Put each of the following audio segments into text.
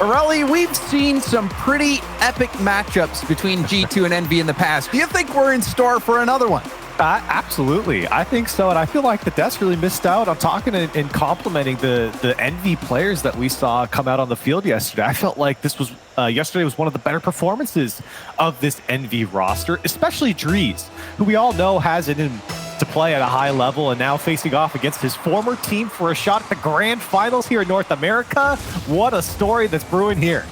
Morelli, we've seen some pretty epic matchups between G2 and Envy in the past. Do you think we're in store for another one? Absolutely. I think so. And I feel like the Desk really missed out on talking and complimenting the Envy players that we saw come out on the field yesterday. I felt like this was yesterday was one of the better performances of this Envy roster, especially Drees, who we all know has it in to play at a high level and now facing off against his former team for a shot at the grand finals here in North America. What a story that's brewing here.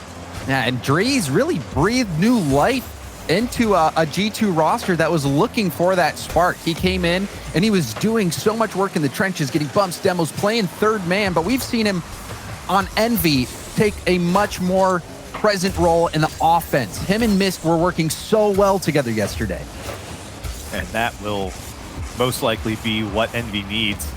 Yeah, and Drees really breathed new life into a G2 roster that was looking for that spark. He came in and he was doing so much work in the trenches, getting bumps, demos, playing third man, but we've seen him on Envy take a much more present role in the offense. Him and Mist were working so well together yesterday. And that will most likely be what Envy needs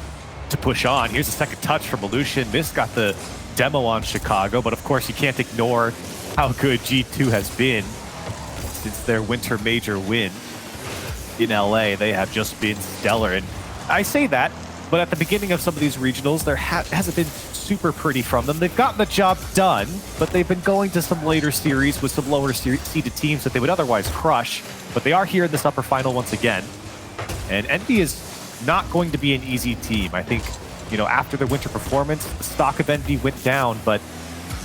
to push on. Here's a second touch from Aleutian. Mist got the demo on Chicago, but of course you can't ignore how good G2 has been since their winter major win in LA. They have just been stellar. And I say that, but at the beginning of some of these regionals, there hasn't been super pretty from them. They've gotten the job done, but they've been going to some later series with some lower seeded teams that they would otherwise crush. But they are here in this upper final once again. And Envy is not going to be an easy team. I think, you know, after their winter performance, the stock of Envy went down, but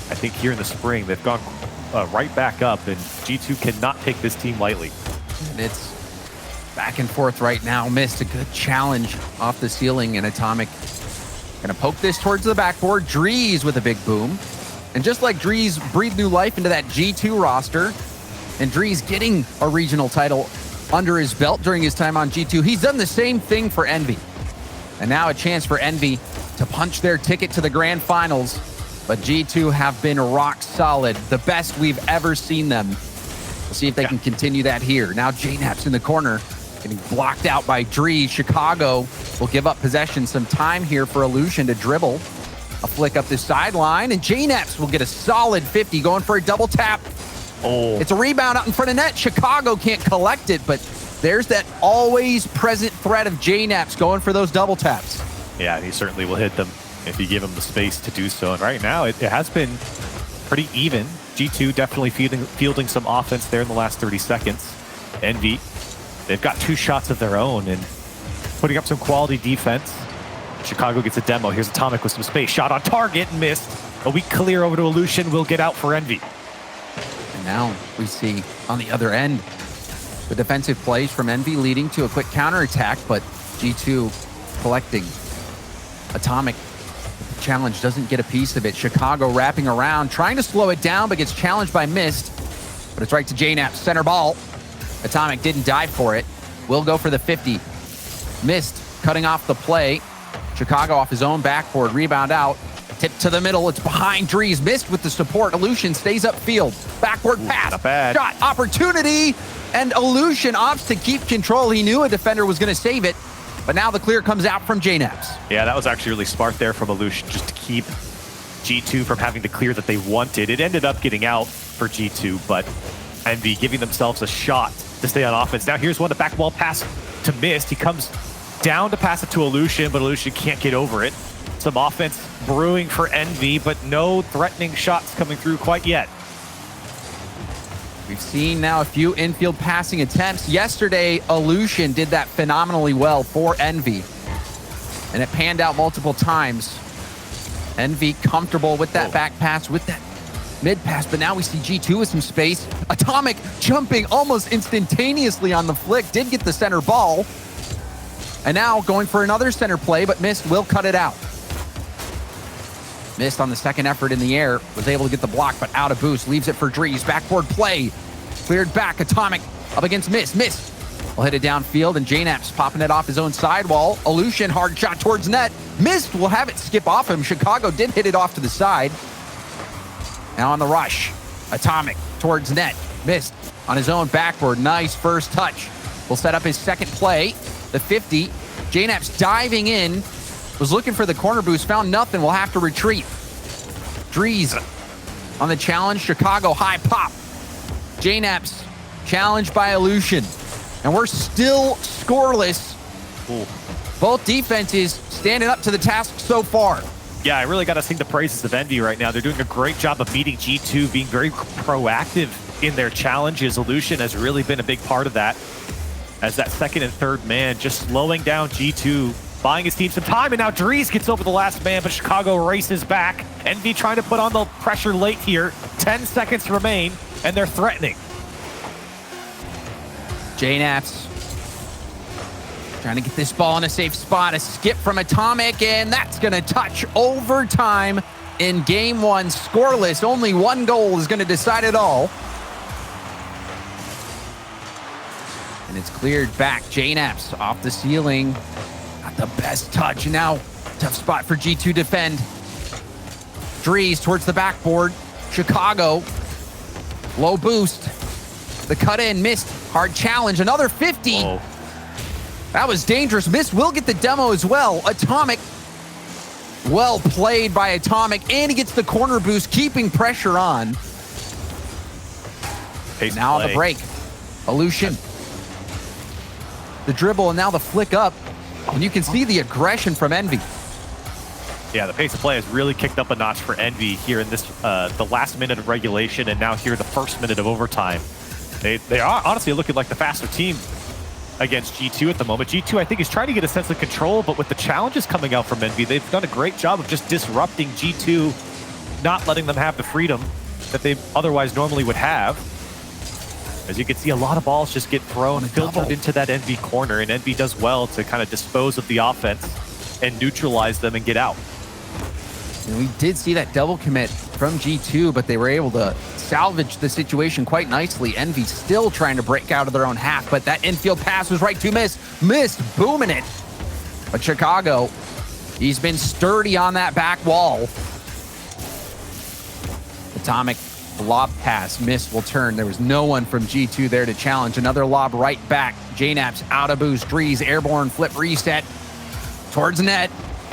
I think here in the spring, they've gone right back up, and G2 cannot take this team lightly. And it's back and forth right now. Missed a good challenge off the ceiling, and Atomic gonna poke this towards the backboard. Drees with a big boom. And just like Drees breathed new life into that G2 roster, and Drees getting a regional title under his belt during his time on G2, he's done the same thing for Envy. And now a chance for Envy to punch their ticket to the grand finals. But G2 have been rock solid, the best we've ever seen them. We'll see if they can continue that here. Now JNAP's in the corner, getting blocked out by Drees. Chicago will give up possession. Some time here for Aleutian to dribble. A flick up the sideline, and JNAP's will get a solid 50, going for a double tap. Oh, It's a rebound out in front of net. Chicago can't collect it, but there's that always present threat of JNAP's going for those double taps. yeah, he certainly will hit them if you give him the space to do so. And right now, it has been pretty even. G2 definitely fielding some offense there in the last 30 seconds. Envy, they've got 2 shots of their own and putting up some quality defense. Chicago gets a demo. Here's Atomic with some space. Shot on target, missed. A weak clear over to Aleutian will get out for Envy. And now we see on the other end the defensive plays from Envy leading to a quick counterattack, but G2 collecting. Atomic challenge doesn't get a piece of it. Chicago wrapping around, trying to slow it down, but gets challenged by Mist. But it's right to JNAP, center ball. Atomic didn't dive for it. Will go for the 50. Mist cutting off the play. Chicago off his own backboard, rebound out. Tip to the middle, it's behind Drees. Mist with the support. Aleutian stays upfield. Backward pass. Not bad. Shot, opportunity. And Aleutian opts to keep control. He knew a defender was going to save it. But now the clear comes out from JNAP's. Yeah, that was actually really smart there from Aleutian, just to keep G2 from having the clear that they wanted. It ended up getting out for G2, but Envy giving themselves a shot to stay on offense. Now here's one, the back wall pass to Mist. He comes down to pass it to Aleutian, but Aleutian can't get over it. Some offense brewing for Envy, but no threatening shots coming through quite yet. We've seen now a few infield passing attempts. Yesterday, Aleutian did that phenomenally well for Envy, and it panned out multiple times. Envy comfortable with that back pass, with that mid pass, but now we see G2 with some space. Atomic jumping almost instantaneously on the flick, did get the center ball, and now going for another center play, but Mist will cut it out. Missed on the second effort in the air, was able to get the block, but out of boost, leaves it for Drees. Backboard play, cleared back. Atomic up against Mist. Mist will hit it downfield, and JNAP's popping it off his own sidewall. Aleutian, hard shot towards net. Mist will have it skip off him. Chicago did hit it off to the side. Now on the rush, Atomic towards net. Mist on his own backboard. Nice first touch. Will set up his second play, the 50. JNAP's diving in. Was looking for the corner boost, found nothing, will have to retreat. Drees on the challenge, Chicago high pop. JNAP's challenged by Aleutian. And we're still scoreless. Ooh. Both defenses standing up to the task so far. Yeah, I really got to sing the praises of Envy right now. They're doing a great job of meeting G2, being very proactive in their challenges. Illusion has really been a big part of that, as that second and third man just slowing down G2, buying his team some time, and now Dries gets over the last man, but Chicago races back. Envy trying to put on the pressure late here. 10 seconds remain, and they're threatening. JNaps trying to get this ball in a safe spot. A skip from Atomic, and that's going to touch overtime in game one. Scoreless, only one goal is going to decide it all. And it's cleared back. JNaps off the ceiling. Got the best touch. Now, tough spot for G2 defend. Dries towards the backboard. Chicago, low boost. The cut in, missed. Hard challenge, another 50. Whoa. That was dangerous. Mist will get the demo as well. Atomic, well played by Atomic, and he gets the corner boost, keeping pressure on. Now on the break, Illusion. The dribble, and now the flick up. And you can see the aggression from Envy. Yeah, the pace of play has really kicked up a notch for Envy here in this the last minute of regulation, and now here the first minute of overtime. They are honestly looking like the faster team against G2 at the moment. G2, I think, is trying to get a sense of control, but with the challenges coming out from Envy, they've done a great job of just disrupting G2, not letting them have the freedom that they otherwise normally would have. As you can see, a lot of balls just get thrown and filtered into that Envy corner, and Envy does well to kind of dispose of the offense and neutralize them and get out. And we did see that double commit from G2, but they were able to salvage the situation quite nicely. Envy still trying to break out of their own half, but that infield pass was right to Mist. Mist booming it. But Chicago, he's been sturdy on that back wall. Atomic lob pass. Mist will turn. There was no one from G2 there to challenge. Another lob right back. JNaps out of boost. Dries airborne flip reset towards net.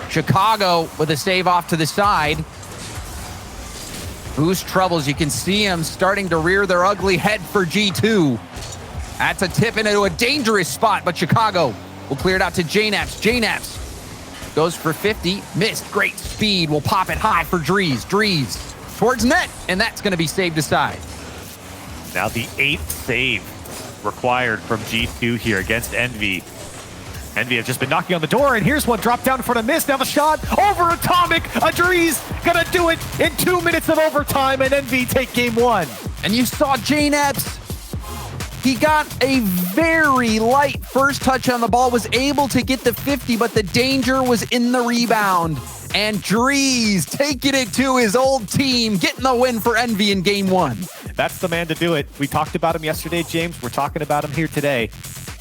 Chicago with a save off to the side. Boost troubles. You can see him starting to rear their ugly head for G2. That's a tip into a dangerous spot, but Chicago will clear it out to JNaps. JNaps goes for 50. Missed. Great speed. Will pop it high for Dries. Dries towards net, and that's going to be saved aside. Now the 8th save required from G2 here against Envy. Envy have just been knocking on the door, and here's one dropped down in front of Mist. Now the shot over Atomic. Dries gonna do it in 2 minutes of overtime, and Envy take game one. And you saw JNaps. He got a very light first touch on the ball, was able to get the 50, but the danger was in the rebound. And Dries taking it to his old team, getting the win for Envy in game one. That's the man to do it. We talked about him yesterday, James. We're talking about him here today.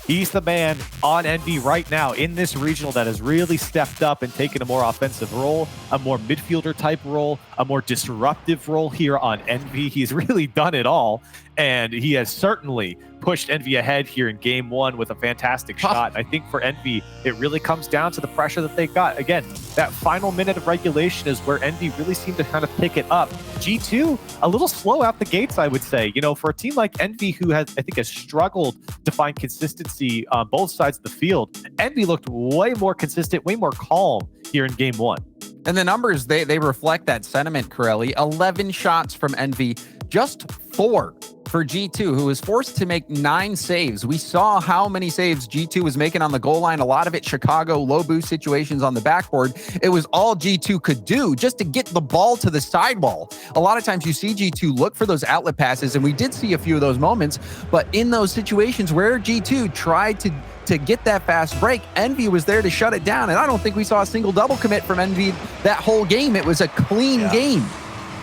He's the man on Envy right now in this regional that has really stepped up and taken a more offensive role, a more midfielder type role, a more disruptive role here on Envy. He's really done it all, and he has certainly pushed Envy ahead here in game one with a fantastic shot. I think for Envy, it really comes down to the pressure that they got. Again, that final minute of regulation is where Envy really seemed to kind of pick it up. G2, a little slow out the gates, I would say. You know, for a team like Envy, who has struggled to find consistency on both sides of the field, Envy looked way more consistent, way more calm here in game one. And the numbers, they reflect that sentiment, Corelli. 11 shots from Envy, just 4 for G2, who was forced to make 9 saves. We saw how many saves G2 was making on the goal line. A lot of it Chicago low boost situations on the backboard. It was all G2 could do just to get the ball to the sidewall. A lot of times you see G2 look for those outlet passes, and we did see a few of those moments, but in those situations where G2 tried to get that fast break, Envy was there to shut it down. And I don't think we saw a single double commit from Envy that whole game. It was a clean game.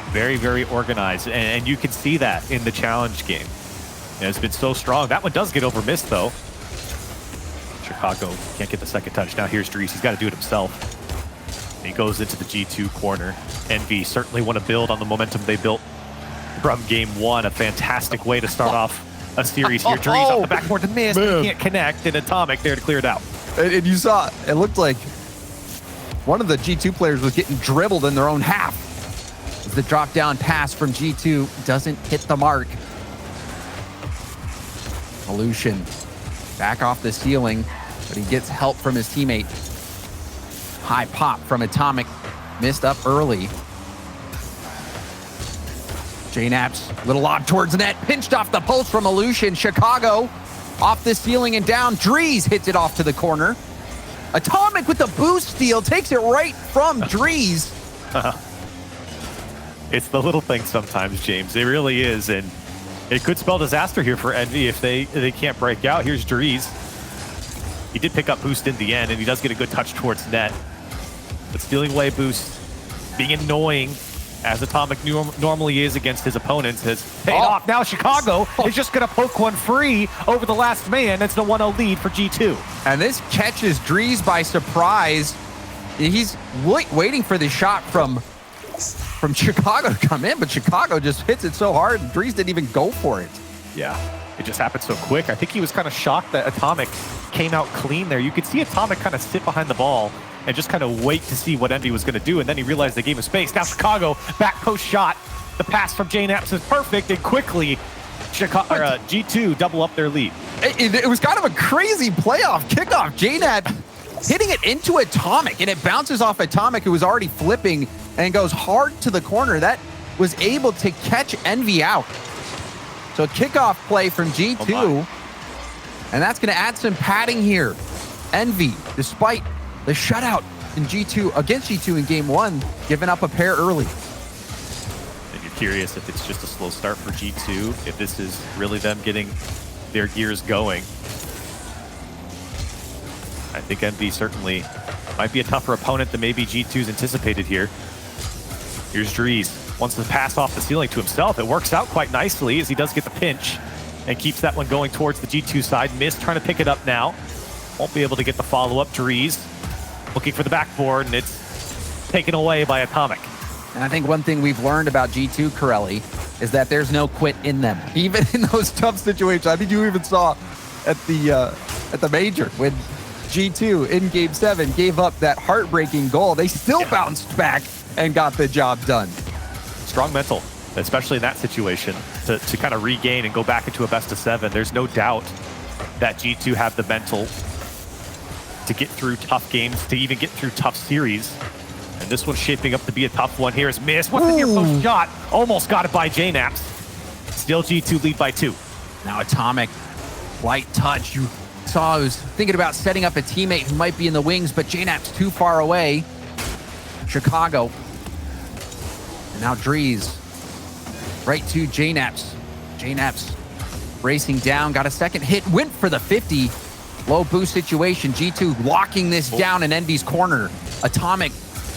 Very, very organized, and you can see that in the challenge game. It's been so strong. That one does get over Mist, though. Chicago can't get the second touch. Now here's Dries. He's got to do it himself. He goes into the G2 corner. Envy certainly want to build on the momentum they built from game one. A fantastic way to start off a series here. Dries off the backboard to Mist. He can't connect, and Atomic there to clear it out. And you saw, it looked like one of the G2 players was getting dribbled in their own half. The drop down pass from G2 doesn't hit the mark. Illusion back off the ceiling, but he gets help from his teammate. High pop from Atomic. missed up early. JNaps, little lob towards net, pinched off the post from Aleutian. Chicago off the ceiling and down. Drees hits it off to the corner. Atomic with the boost steal, takes it right from Drees. It's the little things sometimes, James. It really is, and it could spell disaster here for Envy if they can't break out. Here's Drees. He did pick up boost in the end, and he does get a good touch towards net. But stealing away boost, being annoying, as Atomic normally is against his opponents, has paid off. Now Chicago is just going to poke one free over the last man. It's the 1-0 lead for G2. And this catches Drees by surprise. He's waiting for the shot from Chicago to come in, but Chicago just hits it so hard, Drees didn't even go for it. Yeah, it just happened so quick. I think he was kind of shocked that Atomic came out clean there. You could see Atomic kind of sit behind the ball and just kind of wait to see what Envy was going to do, and then he realized they gave him space. Now Chicago, back post shot. The pass from JNaps is perfect, and quickly G2 double up their lead. It was kind of a crazy playoff kickoff. JNaps hitting it into Atomic, and it bounces off Atomic, who was already flipping, and goes hard to the corner. That was able to catch Envy out. So kickoff play from G2, and that's going to add some padding here. Envy, despite the shutout in G2 against G2 in game 1, giving up a pair early. And you're curious if it's just a slow start for G2, if this is really them getting their gears going. I think Envy certainly might be a tougher opponent than maybe G2's anticipated here. Here's Drees, wants to pass off the ceiling to himself. It works out quite nicely as he does get the pinch and keeps that one going towards the G2 side. Mist trying to pick it up now. Won't be able to get the follow-up. Drees looking for the backboard, and it's taken away by Atomic. And I think one thing we've learned about G2, Corelli, is that there's no quit in them. Even in those tough situations. I think you even saw at the major when G2 in game 7 gave up that heartbreaking goal. They still bounced back and got the job done. Strong mental, especially in that situation, to kind of regain and go back into a best of 7. There's no doubt that G2 have the mental to get through tough games, to even get through tough series. And this one's shaping up to be a tough one. Here's Miss. What's in your post shot? Almost got it by JNaps. Still G2 lead by 2. Now Atomic, light touch. You saw he was thinking about setting up a teammate who might be in the wings, but JNaps too far away. Chicago. And now Drees. Right to JNaps. JNaps racing down, got a second hit, went for the 50. Low boost situation. G2 locking this down in Envy's corner. Atomic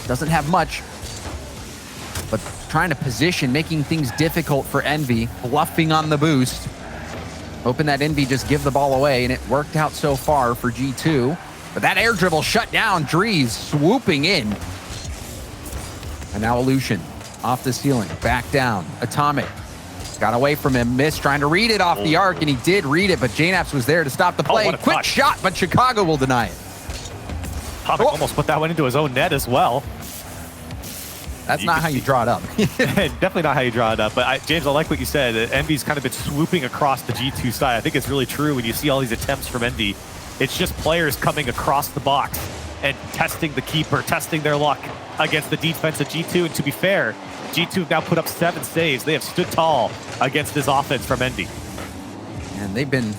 doesn't have much, but trying to position, making things difficult for Envy, bluffing on the boost. Hoping that Envy just give the ball away, and it worked out so far for G2. But that air dribble shut down. Drees swooping in. And now Aleutian off the ceiling, back down. Atomic got away from him, missed trying to read it off the arc, and he did read it, but JNaps was there to stop the play. Quick shot, but Chicago will deny it. Atomic almost put that one into his own net as well. That's not how you draw it up. Definitely not how you draw it up. But James, I like what you said. Envy's kind of been swooping across the G2 side. I think it's really true when you see all these attempts from Envy. It's just players coming across the box and testing the keeper, testing their luck against the defense of G2. And to be fair, G2 have now put up 7 saves. They have stood tall against this offense from Envy. And they've been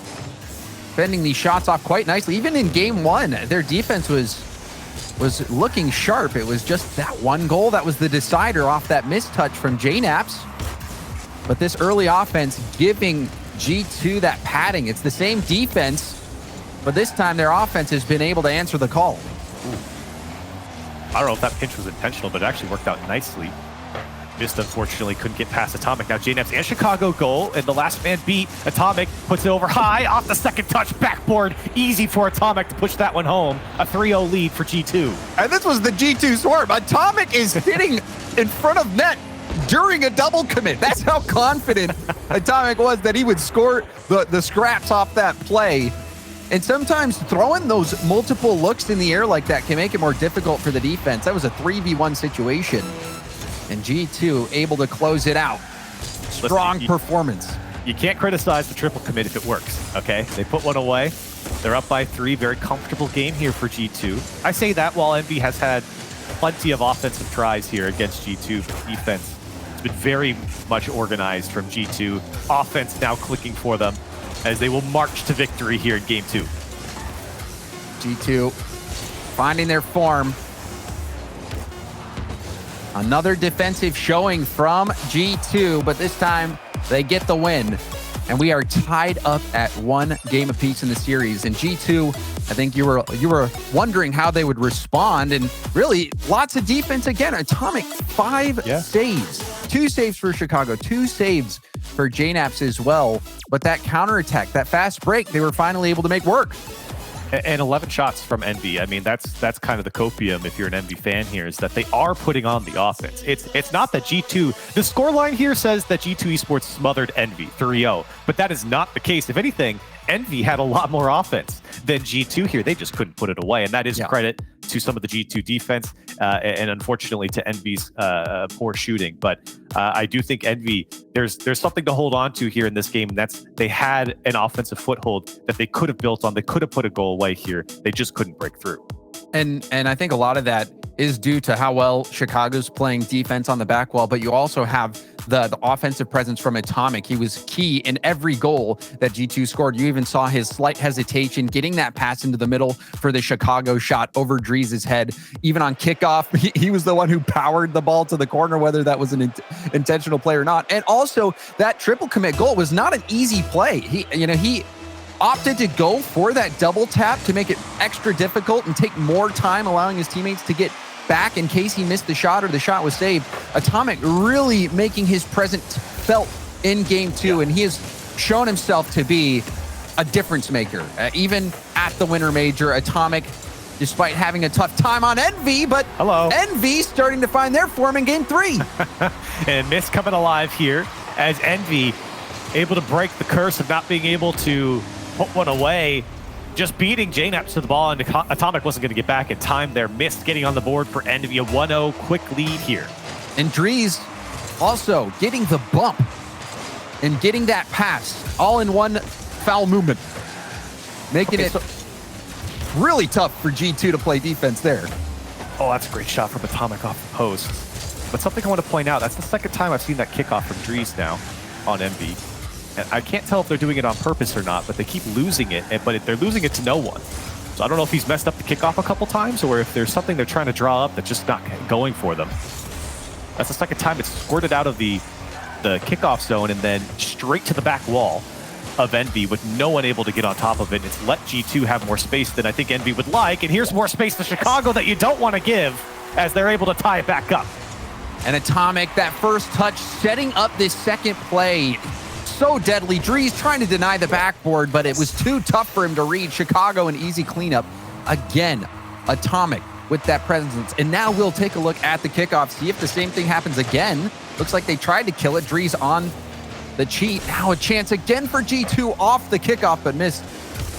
fending these shots off quite nicely. Even in game 1, their defense was looking sharp. It was just that one goal that was the decider off that mistouch from JNaps. But this early offense giving G2 that padding. It's the same defense, but this time their offense has been able to answer the call. I don't know if that pinch was intentional, but it actually worked out nicely. Mist, unfortunately, couldn't get past Atomic. Now JNaps and Chicago goal, and the last man beat. Atomic puts it over high, off the second touch, backboard. Easy for Atomic to push that one home. A 3-0 lead for G2. And this was the G2 swarm. Atomic is hitting in front of net during a double commit. That's how confident Atomic was that he would score the scraps off that play. And sometimes throwing those multiple looks in the air like that can make it more difficult for the defense. That was a 3v1 situation. And G2 able to close it out. Strong performance. You can't criticize the triple commit if it works, okay? They put one away. They're up by 3. Very comfortable game here for G2. I say that while Envy has had plenty of offensive tries here against G2. Defense has been very much organized from G2. Offense now clicking for them as they will march to victory here in Game 2. G2 finding their form. Another defensive showing from G2, but this time they get the win. And we are tied up at 1 game apiece in the series. And G2, I think you were wondering how they would respond. And really, lots of defense again. Atomic, 5 saves. 2 saves for Chicago, 2 saves for JNAPS as well. But that counterattack, that fast break, they were finally able to make work. And 11 shots from Envy. I mean, that's kind of the copium if you're an Envy fan here, is that they are putting on the offense. It's not that G2, the scoreline here says that G2 Esports smothered Envy 3-0, but that is not the case. If anything, Envy had a lot more offense than G2 here. They just couldn't put it away, and that is credit to some of the G2 defense and unfortunately to Envy's poor shooting. But I do think Envy, there's something to hold on to here in this game, and that's they had an offensive foothold that they could have built on. They could have put a goal away here. They just couldn't break through. And I think a lot of that is due to how well Chicago's playing defense on the back wall, but you also have the offensive presence from Atomic. He was key in every goal that G2 scored. You even saw his slight hesitation getting that pass into the middle for the Chicago shot over Drees' head. Even on kickoff, he was the one who powered the ball to the corner, whether that was an intentional play or not. And also, that triple commit goal was not an easy play. He opted to go for that double tap to make it extra difficult and take more time, allowing his teammates to get back in case he missed the shot or the shot was saved. Atomic really making his presence felt in Game 2, and he has shown himself to be a difference maker. Even at the Winter Major, Atomic, despite having a tough time on Envy, but Envy starting to find their form in Game 3. And Mist coming alive here as Envy able to break the curse of not being able to put one away. Just beating JNAPS to the ball, and Atomic wasn't going to get back in time there. Mist getting on the board for Envy, a 1-0 quick lead here. And Drees also getting the bump and getting that pass all in one foul movement, making it really tough for G2 to play defense there. Oh, that's a great shot from Atomic off the post. But something I want to point out, that's the second time I've seen that kickoff from Drees now on Envy. And I can't tell if they're doing it on purpose or not, but they keep losing it, but they're losing it to no one. So I don't know if he's messed up the kickoff a couple times or if there's something they're trying to draw up that's just not going for them. That's the second time it's squirted out of the kickoff zone and then straight to the back wall of Envy with no one able to get on top of it. It's let G2 have more space than I think Envy would like, and here's more space to Chicago that you don't want to give as they're able to tie it back up. And Atomic, that first touch, setting up this second play. So deadly. Drees trying to deny the backboard, but it was too tough for him to read. Chicago, an easy cleanup. Again, Atomic with that presence. And now we'll take a look at the kickoff, see if the same thing happens again. Looks like they tried to kill it. Drees on the cheat. Now a chance again for G2 off the kickoff, but Mist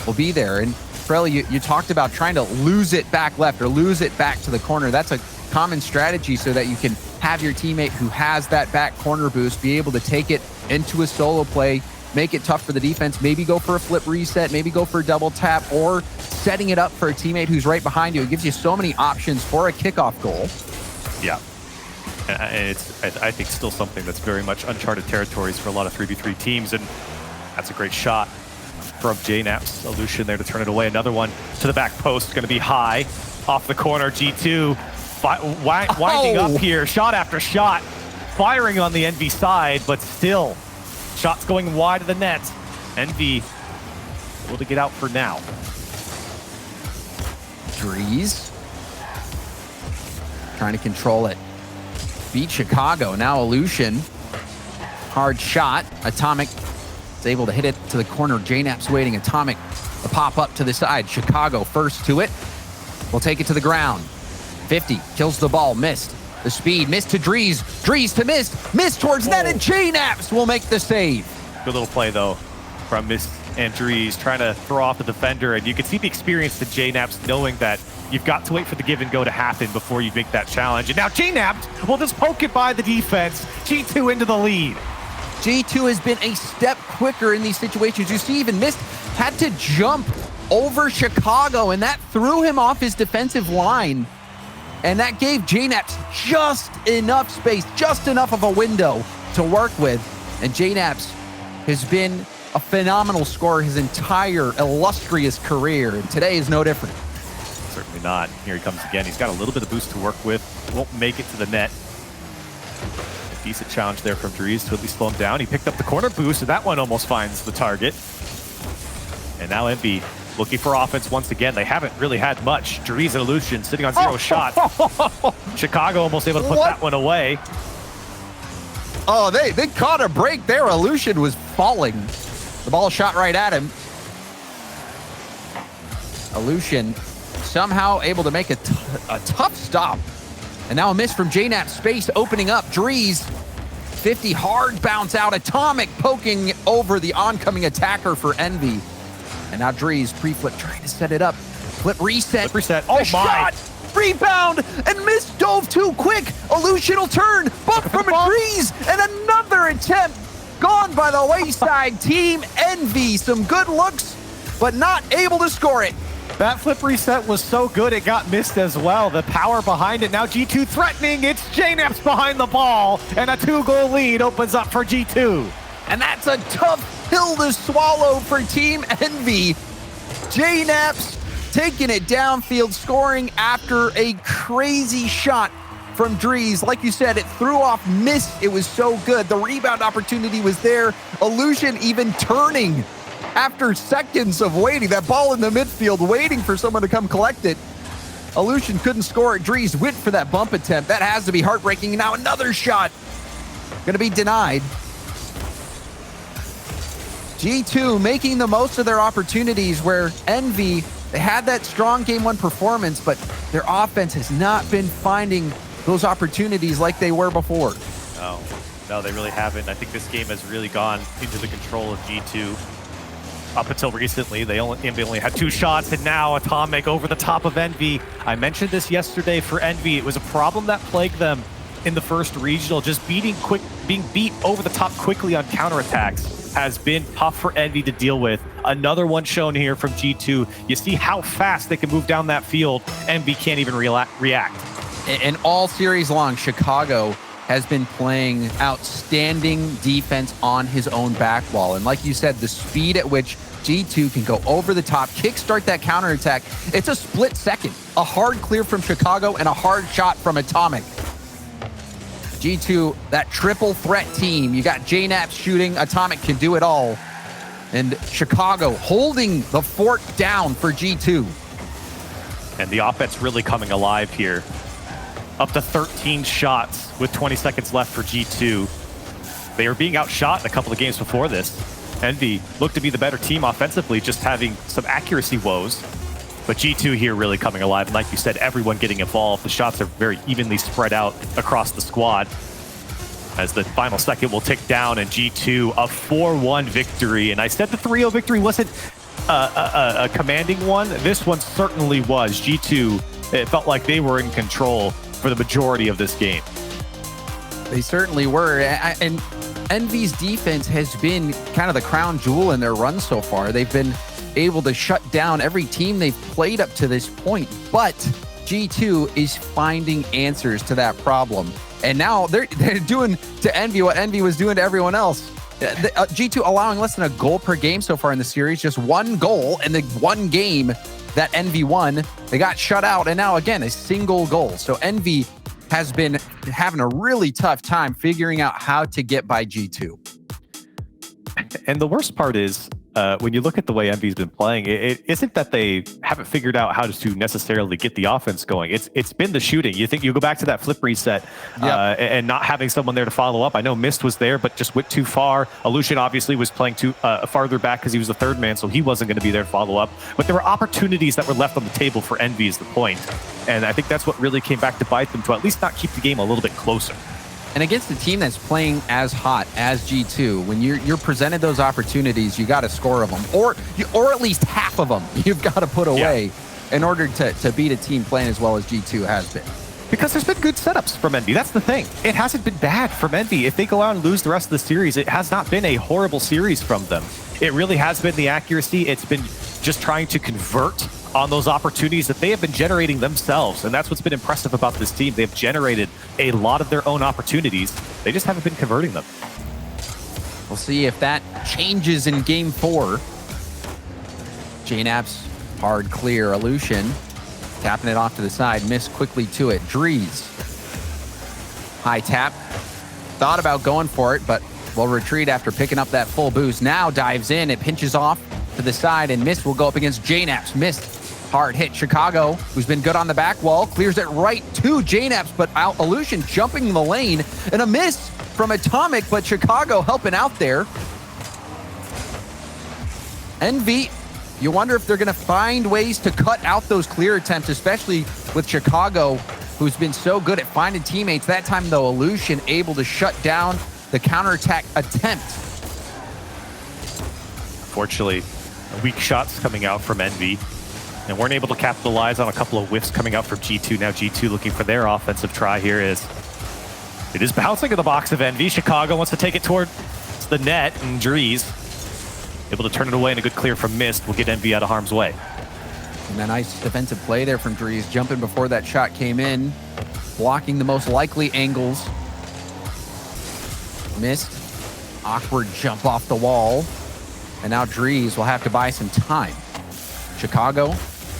will be there. And Frelly, you talked about trying to lose it back left or lose it back to the corner. That's a common strategy so that you can have your teammate who has that back corner boost be able to take it into a solo play, make it tough for the defense, maybe go for a flip reset, maybe go for a double tap, or setting it up for a teammate who's right behind you. It gives you so many options for a kickoff goal. Yeah. And it's, I think, still something that's very much uncharted territories for a lot of 3v3 teams, and that's a great shot from JNAPS. Illusion there to turn it away. Another one to the back post, going to be high off the corner. G2 winding up here, shot after shot, firing on the Envy side, but still shots going wide of the net. Envy able to get out for now. Drees trying to control it. Beat Chicago. Now Illusion. Hard shot. Atomic is able to hit it to the corner. JNAP's waiting. Atomic, the pop up to the side. Chicago first to it. We'll take it to the ground. 50 kills the ball. Missed. The speed. Missed to Drees. Drees to Mist. Mist towards net, and JNAPS will make the save. Good little play, though, from Mist and Drees, trying to throw off the defender. And you can see the experience to JNAPS, knowing that you've got to wait for the give and go to happen before you make that challenge. And now JNAPS will just poke it by the defense. G2 into the lead. G2 has been a step quicker in these situations. You see, even Mist had to jump over Chicago, and that threw him off his defensive line. And that gave JNaps just enough space, just enough of a window to work with. And JNaps has been a phenomenal scorer his entire illustrious career, and today is no different. Certainly not. Here he comes again. He's got a little bit of boost to work with. Won't make it to the net. A decent challenge there from Dries to at least slow him down. He picked up the corner boost, so that one almost finds the target. And now Envy looking for offense once again. They haven't really had much. Dries and Illusion sitting on 0 shots. Chicago almost able to put that one away. Oh, they caught a break there. Illusion was falling. The ball shot right at him. Illusion somehow able to make a tough stop. And now a miss from JNaps. Space opening up. Dries, 50 hard bounce out. Atomic poking over the oncoming attacker for Envy. And now Dries pre-flip trying to set it up. Flip reset. Flip reset. Oh, my. Shot. Rebound. And Miss dove too quick. Illusion will turn. Bump from a Dries. And another attempt gone by the wayside. Team Envy. Some good looks, but not able to score it. That flip reset was so good, it got missed as well. The power behind it. Now G2 threatening. It's JNaps behind the ball. And a 2-goal lead opens up for G2. And that's a tough pill to swallow for Team Envy. JNaps taking it downfield, scoring after a crazy shot from Dries. Like you said, it threw off, missed. It was so good. The rebound opportunity was there. Illusion even turning after seconds of waiting. That ball in the midfield, waiting for someone to come collect it. Illusion couldn't score it. Dries went for that bump attempt. That has to be heartbreaking. Now another shot. Gonna be denied. G2 making the most of their opportunities, where Envy, they had that strong game one performance, but their offense has not been finding those opportunities like they were before. No, they really haven't. I think this game has really gone into the control of G2. Up until recently, Envy only had 2 shots, and now Atomic over the top of Envy. I mentioned this yesterday for Envy. It was a problem that plagued them in the first regional. Just being beat over the top quickly on counterattacks has been tough for Envy to deal with. Another one shown here from G2. You see how fast they can move down that field. Envy can't even react. And all series long, Chicago has been playing outstanding defense on his own back wall. And like you said, the speed at which G2 can go over the top, kickstart that counterattack. It's a split second. A hard clear from Chicago and a hard shot from Atomic. G2, that triple threat team. You got JNaps shooting, Atomic can do it all. And Chicago holding the fort down for G2. And the offense really coming alive here. Up to 13 shots with 20 seconds left for G2. They were being outshot in a couple of games before this. Envy looked to be the better team offensively, just having some accuracy woes. But G2 here really coming alive. And like you said, everyone getting involved. The shots are very evenly spread out across the squad. As the final second will tick down, and G2 a 4-1 victory. And I said the 3-0 victory wasn't a commanding one. This one certainly was. G2, it felt like they were in control for the majority of this game. They certainly were. And Envy's defense has been kind of the crown jewel in their run so far. They've been able to shut down every team they've played up to this point. But G2 is finding answers to that problem. And now they're doing to Envy what Envy was doing to everyone else. G2 allowing less than a goal per game so far in the series. Just 1 goal in the 1 game that Envy won. They got shut out, and now again a single goal. So Envy has been having a really tough time figuring out how to get by G2. And the worst part is, when you look at the way Envy's been playing, it isn't that they haven't figured out how to necessarily get the offense going. It's been the shooting. You think you go back to that flip reset, and not having someone there to follow up. I know Mist was there, but just went too far. Illusion obviously was playing too farther back because he was the 3rd man, so he wasn't going to be there to follow up. But there were opportunities that were left on the table for Envy is the point. And I think that's what really came back to bite them, to at least not keep the game a little bit closer. And against a team that's playing as hot as G2, when you're presented those opportunities, you got to score of them, or at least half of them you've got to put away in order to beat a team playing as well as G2 has been. Because there's been good setups from Envy. That's the thing. It hasn't been bad from Envy. If they go out and lose the rest of the series, it has not been a horrible series from them. It really has been the accuracy. It's been just trying to convert on those opportunities that they have been generating themselves. And that's what's been impressive about this team. They've generated a lot of their own opportunities. They just haven't been converting them. We'll see if that changes in game 4. JNAP's hard clear. Aleutian tapping it off to the side. Miss quickly to it. Drees. High tap. Thought about going for it, but will retreat after picking up that full boost. Now dives in. It pinches off to the side, and Mist will go up against JNAP's. Mist. Hard hit. Chicago, who's been good on the back wall, clears it right to JNAP's, but Aleutian jumping the lane, and a miss from Atomic, but Chicago helping out there. Envy, you wonder if they're going to find ways to cut out those clear attempts, especially with Chicago, who's been so good at finding teammates. That time, though, Aleutian able to shut down the counterattack attempt. Unfortunately, weak shots coming out from Envy, and weren't able to capitalize on a couple of whiffs coming out from G2. Now G2 looking for their offensive try here is it is bouncing in the box of Envy. Chicago wants to take it toward the net, and Drees able to turn it away, and a good clear from Mist will get Envy out of harm's way. And a nice defensive play there from Drees, jumping before that shot came in, blocking the most likely angles. Mist, awkward jump off the wall, and now Drees will have to buy some time. Chicago,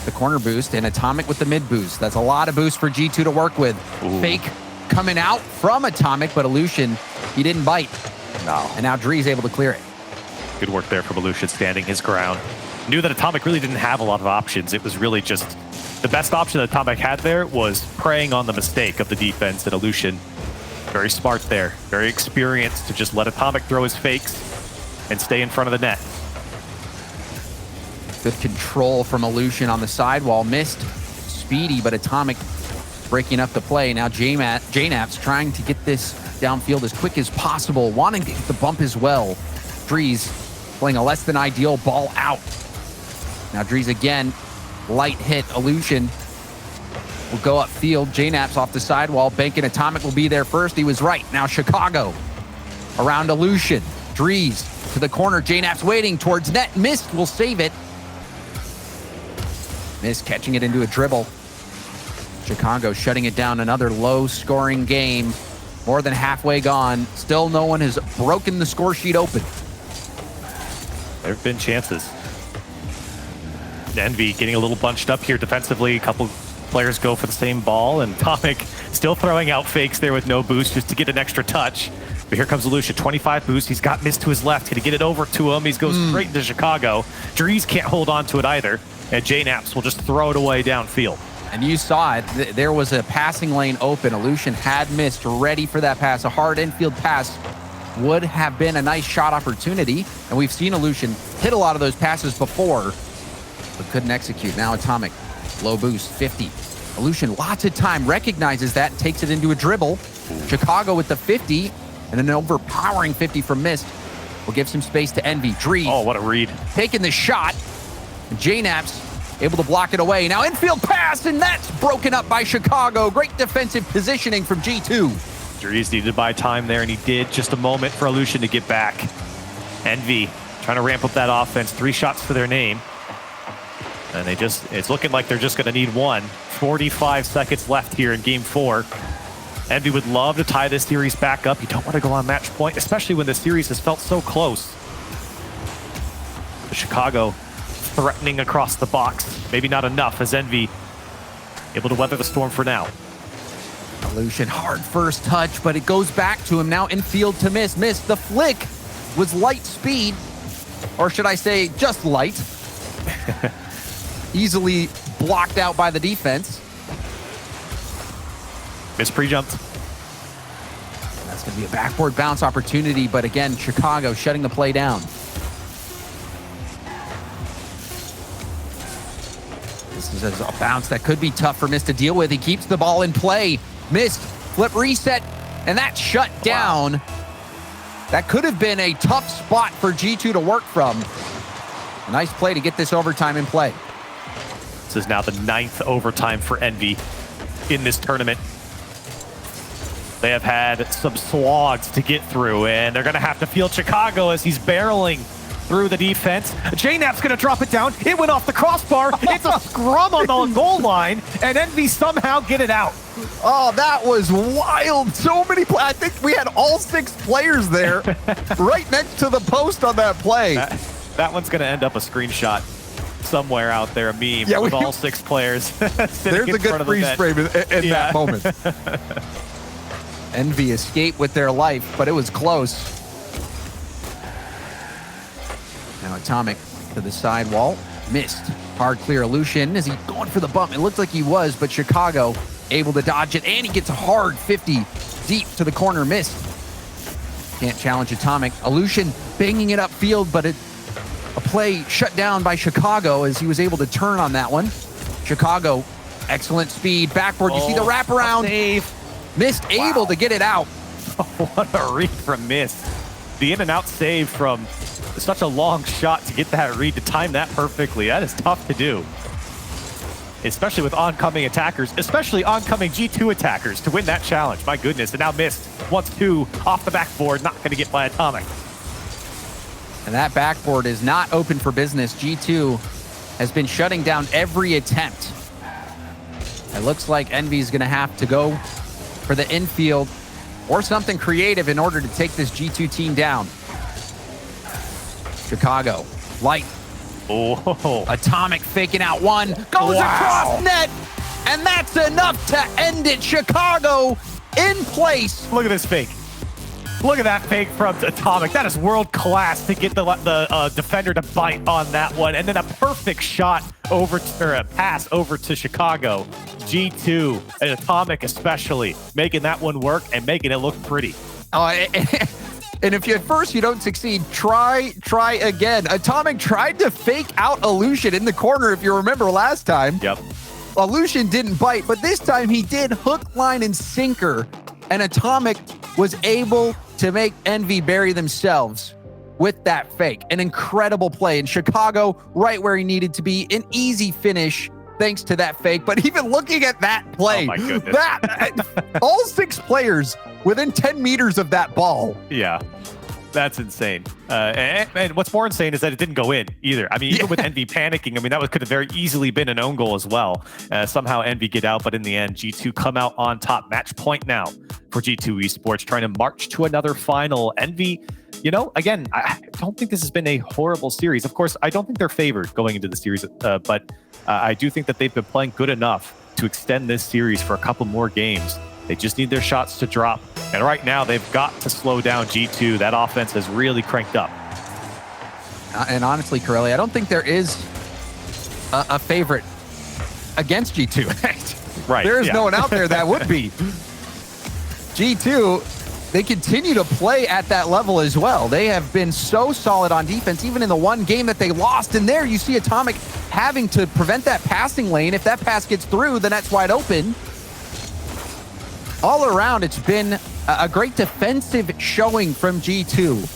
the corner boost, and Atomic with the mid boost. That's a lot of boost for G2 to work with. Ooh. Fake coming out from Atomic, but Aleutian, he didn't bite. No. And now Drees able to clear it. Good work there from Aleutian, standing his ground. Knew that Atomic really didn't have a lot of options. It was really just the best option that Atomic had there was preying on the mistake of the defense, and Aleutian, very smart there, very experienced to just let Atomic throw his fakes and stay in front of the net. Good control from Aleutian on the sidewall. Missed. Speedy, but Atomic breaking up the play. Now JNAP's trying to get this downfield as quick as possible, wanting to get the bump as well. Drees playing a less than ideal ball out. Now Drees again, light hit. Aleutian will go upfield. JNAP's off the sidewall. Bank and Atomic will be there first. He was right. Now Chicago around Aleutian. Drees to the corner. JNAP's waiting towards net. Mist will save it. Miss catching it into a dribble. Chicago shutting it down. Another low-scoring game. More than halfway gone. Still no one has broken the score sheet open. There have been chances. Envy getting a little bunched up here defensively. A couple players go for the same ball, and Atomic still throwing out fakes there with no boost just to get an extra touch. But here comes Aleutian, 25 boost. He's got Mist to his left. Gonna get it over to him. He goes straight into Chicago. Drees can't hold on to it either. And JNAP's will just throw it away downfield. And you saw it. There was a passing lane open. Aleutian had Mist ready for that pass. A hard infield pass would have been a nice shot opportunity. And we've seen Aleutian hit a lot of those passes before, but couldn't execute. Now Atomic, low boost, 50. Aleutian, lots of time, recognizes that and takes it into a dribble. Chicago with the 50, and an overpowering 50 from Mist will give some space to Envy. Drees. Oh, what a read. Taking the shot. JNAP's able to block it away. Now infield pass, and that's broken up by Chicago. Great defensive positioning from G2. Drees needed to buy time there, and he did. Just a moment for Aleutian to get back. Envy trying to ramp up that offense. 3 shots for their name. And it's looking like they're just going to need one. 45 seconds left here in game 4. Envy would love to tie this series back up. You don't want to go on match point, especially when the series has felt so close. Chicago threatening across the box. Maybe not enough, as Envy able to weather the storm for now. Aleutian, hard first touch, but it goes back to him. Now infield to Miss. Miss, the flick was light speed, or should I say just light. Easily blocked out by the defense. Miss pre-jumped. That's going to be a backboard bounce opportunity, but again, Chicago shutting the play down. This is a bounce that could be tough for Mist to deal with. He keeps the ball in play. Mist, flip reset, and that's shut down. Wow. That could have been a tough spot for G2 to work from. A nice play to get this overtime in play. This is now the 9th overtime for Envy in this tournament. They have had some slogs to get through, and they're going to have to field Chicago as he's barreling through the defense. JNap's gonna drop it down. It went off the crossbar. It's a scrum on the goal line, and Envy somehow get it out. Oh, that was wild. So many I think we had all 6 players there right next to the post on that play. That one's gonna end up a screenshot somewhere out there, a meme with all 6 players. There's a good freeze frame in that moment. Envy escaped with their life, but it was close. Now Atomic to the side wall. Missed. Hard clear Lucian. Is he going for the bump? It looked like he was, but Chicago able to dodge it, and he gets a hard 50 deep to the corner. Missed. Can't challenge Atomic. Lucian banging it upfield, but a play shut down by Chicago as he was able to turn on that one. Chicago, excellent speed. Backboard, you see the wraparound. Save. Missed, able to get it out. What a read from Mist. The in and out save from such a long shot to get that read, to time that perfectly. That is tough to do. Especially with oncoming attackers, especially oncoming G2 attackers to win that challenge. My goodness, and now Mist wants 2 off the backboard, not gonna get by Atomic. And that backboard is not open for business. G2 has been shutting down every attempt. It looks like Envy's gonna have to go for the infield or something creative in order to take this G2 team down. Chicago, light. Oh, Atomic faking out one, goes across net, and that's enough to end it. Chicago in place. Look at this fake. Look at that fake from Atomic. That is world class to get the defender to bite on that one. And then a perfect shot over or a pass over to Chicago. G2 and Atomic especially making that one work and making it look pretty. And if at first you don't succeed, try again. Atomic tried to fake out Lucian in the corner, if you remember last time. Yep. Lucian didn't bite, but this time he did hook, line, and sinker. And Atomic was able to make Envy bury themselves with that fake. An incredible play. And Chicago, right where he needed to be. An easy finish thanks to that fake. But even looking at that play, oh my goodness. All 6 players within 10 meters of that ball. Yeah, that's insane. And what's more insane is that it didn't go in either. I mean, even with Envy panicking, I mean, that could have very easily been an own goal as well. Somehow Envy get out, but in the end, G2 come out on top. Match point now for G2 Esports, trying to march to another final. Envy, you know, again, I don't think this has been a horrible series. Of course, I don't think they're favored going into the series, but I do think that they've been playing good enough to extend this series for a couple more games. They just need their shots to drop. And right now, they've got to slow down G2. That offense has really cranked up. And honestly, Corelli, I don't think there is a favorite against G2. Right. There is no one out there that would be. G2, they continue to play at that level as well. They have been so solid on defense, even in the one game that they lost. And there you see Atomic having to prevent that passing lane. If that pass gets through, the net's wide open. All around, it's been a great defensive showing from G2.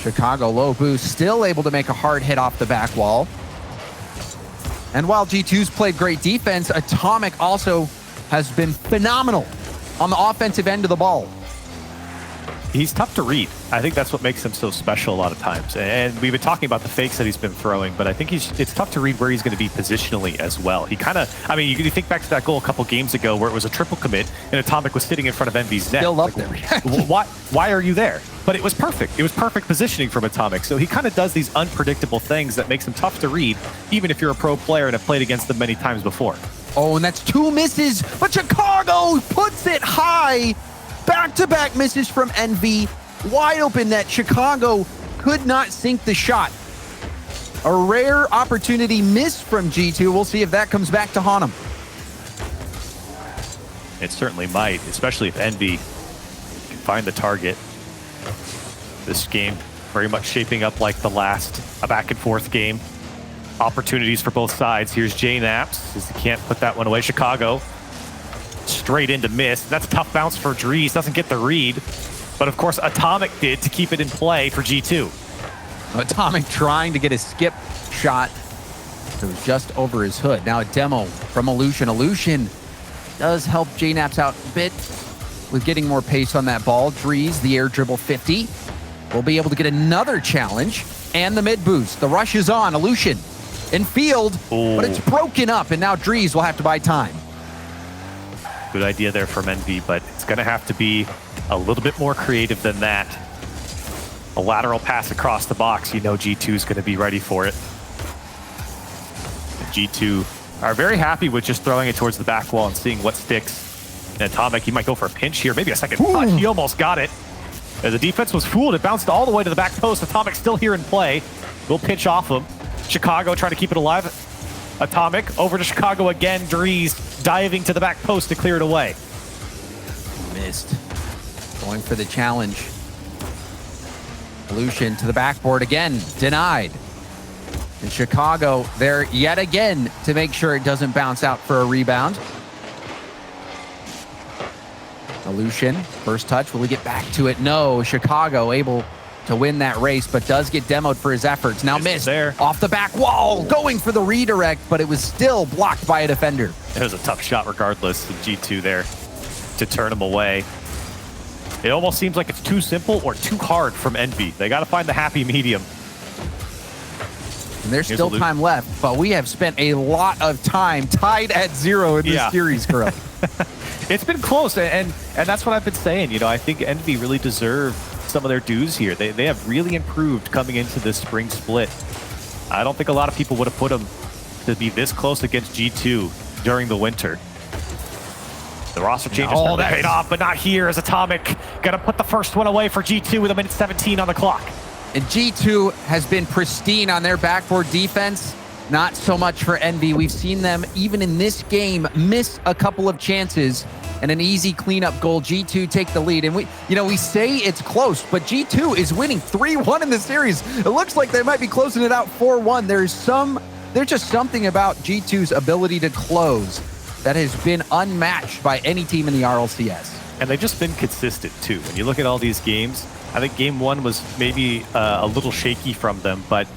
Chicago low boost, still able to make a hard hit off the back wall. And while G2's played great defense, Atomic also has been phenomenal on the offensive end of the ball. He's tough to read. I think that's what makes him so special a lot of times. And we've been talking about the fakes that he's been throwing, but I think it's tough to read where he's going to be positionally as well. He kind of, I mean, you think back to that goal a couple games ago where it was a triple commit and Atomic was sitting in front of Envy's net. Still up there. Why are you there? But it was perfect. It was perfect positioning from Atomic. So he kind of does these unpredictable things that makes him tough to read, even if you're a pro player and have played against them many times before. Oh, and that's 2 misses, but Chicago puts it high. Back-to-back misses from Envy. Wide open net. Chicago could not sink the shot. A rare opportunity missed from G2. We'll see if that comes back to haunt them. It certainly might, especially if Envy can find the target. This game very much shaping up like the last, a back-and-forth game. Opportunities for both sides. Here's JNaps, as he can't put that one away. Chicago straight into miss. That's a tough bounce for Dries. Doesn't get the read. But of course, Atomic did to keep it in play for G2. Atomic trying to get a skip shot. It was just over his hood. Now a demo from Lucian. Lucian does help JNaps out a bit. with getting more pace on that ball. Drees, the air dribble 50, will be able to get another challenge and the mid boost. The rush is on. Aleutian in field, but it's broken up, and now Drees will have to buy time. Good idea there from Envy, but it's going to have to be a little bit more creative than that. A lateral pass across the box, you know G2 is going to be ready for it. And G2 are very happy with just throwing it towards the back wall and seeing what sticks. And Atomic, he might go for a pinch here, maybe a second touch. He almost got it. As the defense was fooled, it bounced all the way to the back post. Atomic still here in play. Will pinch off him. Chicago trying to keep it alive. Atomic over to Chicago again. Drees diving to the back post to clear it away. Missed. Going for the challenge. Aleutian to the backboard again. Denied. And Chicago there yet again to make sure it doesn't bounce out for a rebound. Aleutian, first touch. Will he get back to it? No. Chicago able to win that race, but does get demoed for his efforts. Now missed there. Off the back wall, going for the redirect, but it was still blocked by a defender. It was a tough shot regardless of G2 there to turn him away. It almost seems like it's too simple or too hard from Envy. They got to find the happy medium. And there's still time left, but we have spent a lot of time tied at 0 in this series, Curly. It's been close, and that's what I've been saying. You know, I think Envy really deserve some of their dues here. They have really improved coming into this spring split. I don't think a lot of people would have put them to be this close against G2 during the winter. The roster changes paid off, but not here as Atomic gonna put the first one away for G2 with a minute 17 on the clock. And G2 has been pristine on their backboard defense. Not so much for Envy. We've seen them, even in this game, miss a couple of chances and an easy cleanup goal. G2 take the lead. And we say it's close, but G2 is winning 3-1 in the series. It looks like they might be closing it out 4-1. There's just something about G2's ability to close that has been unmatched by any team in the RLCS. And they've just been consistent too. When you look at all these games, I think game one was maybe a little shaky from them, but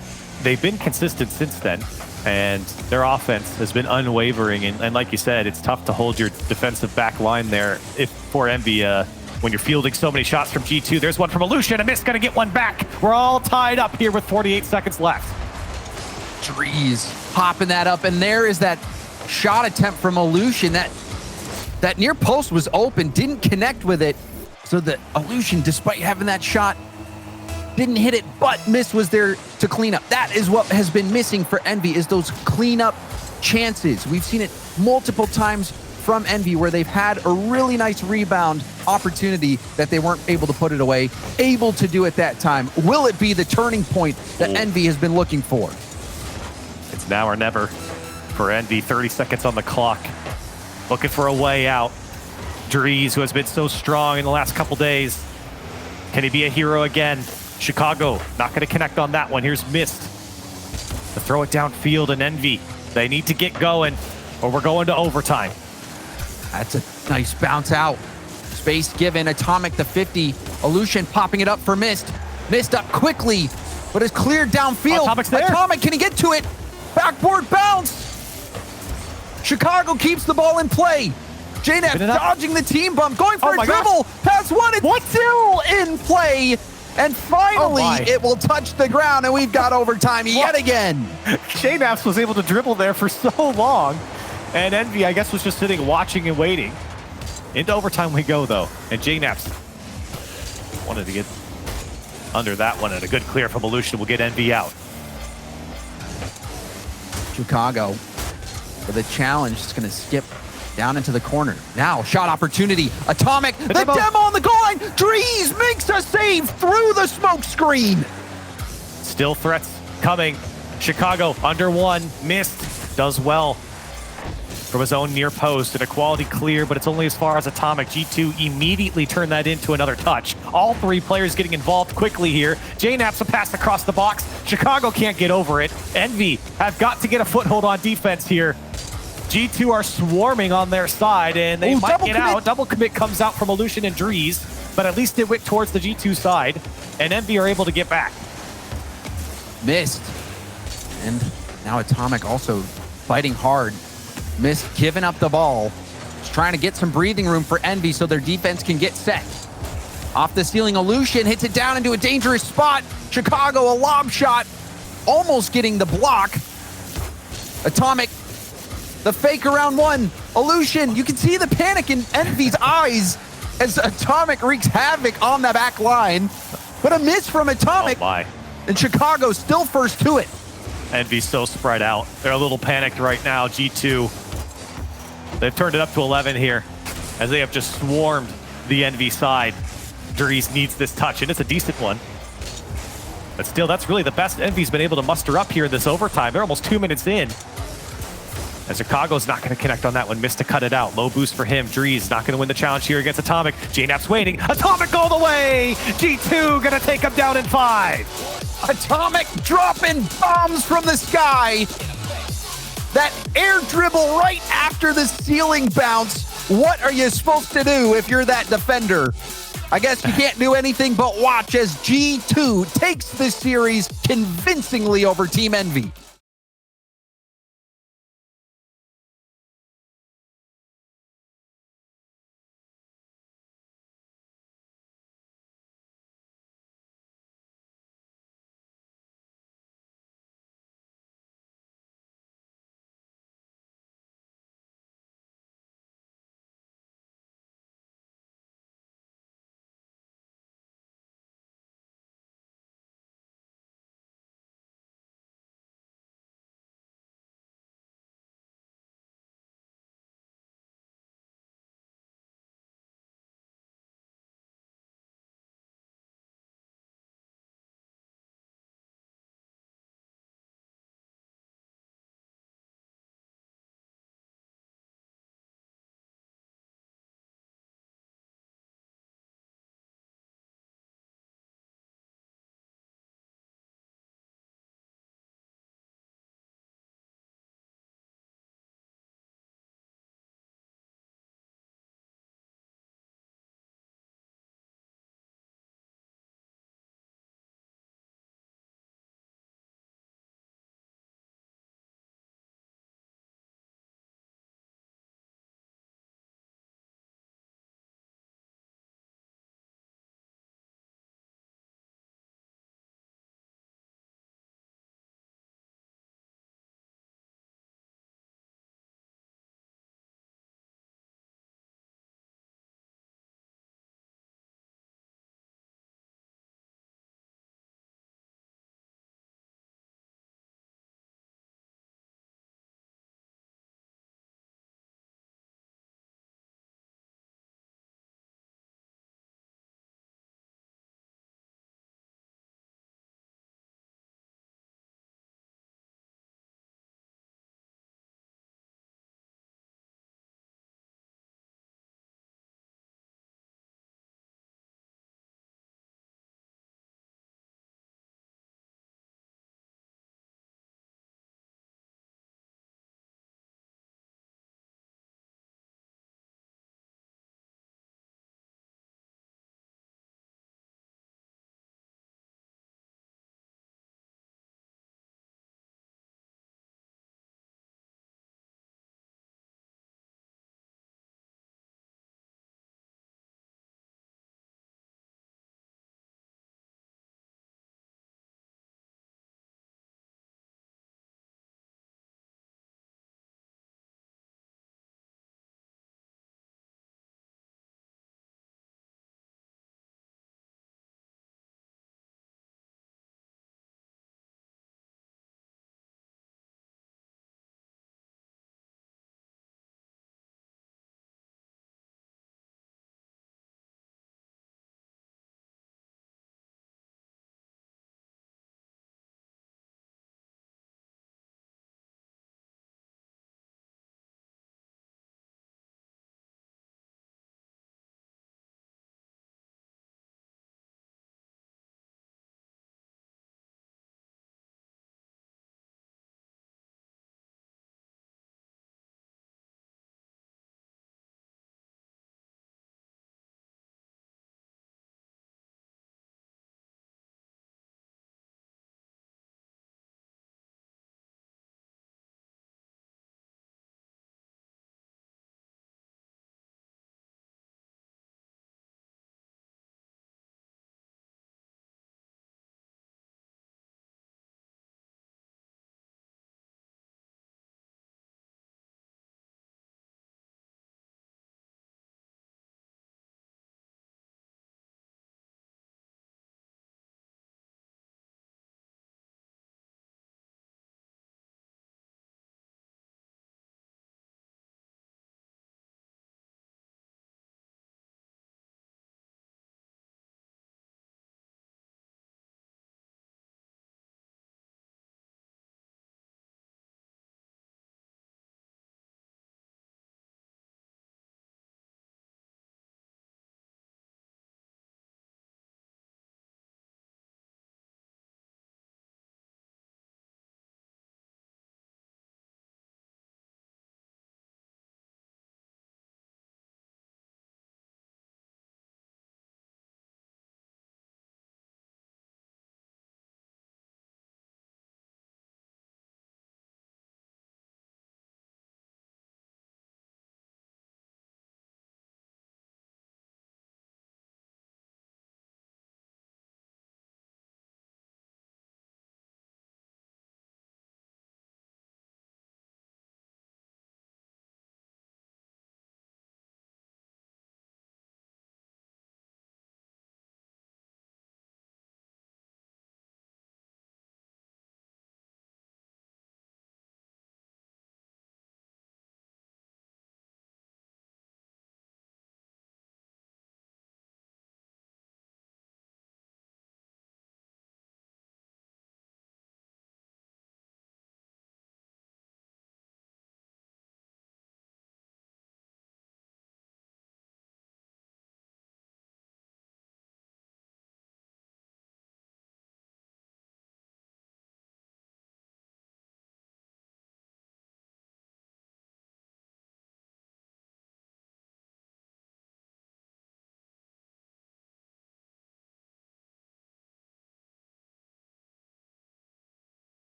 they've been consistent since then. And their offense has been unwavering. And like you said, it's tough to hold your defensive back line there for Envy when you're fielding so many shots from G2. There's one from Aleutian. A miss, gonna get one back. We're all tied up here with 48 seconds left. Drees popping that up, and there is that shot attempt from Aleutian. That near post was open, didn't connect with it. So the Aleutian, despite having that shot, didn't hit it, but Miss was there to clean up. That is what has been missing for Envy, is those cleanup chances. We've seen it multiple times from Envy where they've had a really nice rebound opportunity that they weren't able to put it away, able to do at that time. Will it be the turning point that Envy has been looking for? It's now or never for Envy. 30 seconds on the clock. Looking for a way out. Drees, who has been so strong in the last couple days. Can he be a hero again? Chicago not going to connect on that one. Here's Mist to throw it downfield, and Envy, they need to get going or we're going to overtime. That's a nice bounce out. Space given. Atomic the 50. Aleutian popping it up for Mist. Mist up quickly, but is cleared downfield. Atomic's there. Atomic, can he get to it? Backboard bounce. Chicago keeps the ball in play. JNF dodging the team bump, going for a dribble. Pass one, it's still in play. And finally, it will touch the ground, and we've got overtime yet again. JNaps was able to dribble there for so long, and Envy, I guess, was just sitting, watching and waiting. Into overtime we go, though, and JNaps wanted to get under that one, and a good clear from Aleutian will get Envy out. Chicago with a challenge, just going to skip down into the corner. Now, shot opportunity. Atomic, the demo on the goal line. Drees makes a save through the smoke screen. Still threats coming. Chicago under one. Missed. Does well from his own near post. An equality clear, but it's only as far as Atomic. G2 immediately turned that into another touch. All three players getting involved quickly here. JNaps a pass across the box. Chicago can't get over it. Envy have got to get a foothold on defense here. G2 are swarming on their side, and they might get out. Double commit comes out from Aleutian and Drees, but at least it went towards the G2 side, and Envy are able to get back. Missed. And now Atomic also fighting hard. Missed, giving up the ball. Just trying to get some breathing room for Envy so their defense can get set. Off the ceiling, Aleutian hits it down into a dangerous spot. Chicago, a lob shot, almost getting the block. Atomic, the fake around one. Aleutian, you can see the panic in Envy's eyes as Atomic wreaks havoc on the back line. But a miss from Atomic. Oh my. And Chicago still first to it. Envy's so spread out. They're a little panicked right now. G2, they've turned it up to 11 here as they have just swarmed the Envy side. Dries needs this touch, and it's a decent one. But still, that's really the best Envy's been able to muster up here in this overtime. They're almost 2 minutes in. As Chicago's not going to connect on that one. Missed to cut it out. Low boost for him. Dries not going to win the challenge here against Atomic. JNAP's waiting. Atomic all the way! G2 going to take him down in 5. Atomic dropping bombs from the sky. That air dribble right after the ceiling bounce. What are you supposed to do if you're that defender? I guess you can't do anything but watch as G2 takes this series convincingly over Team Envy.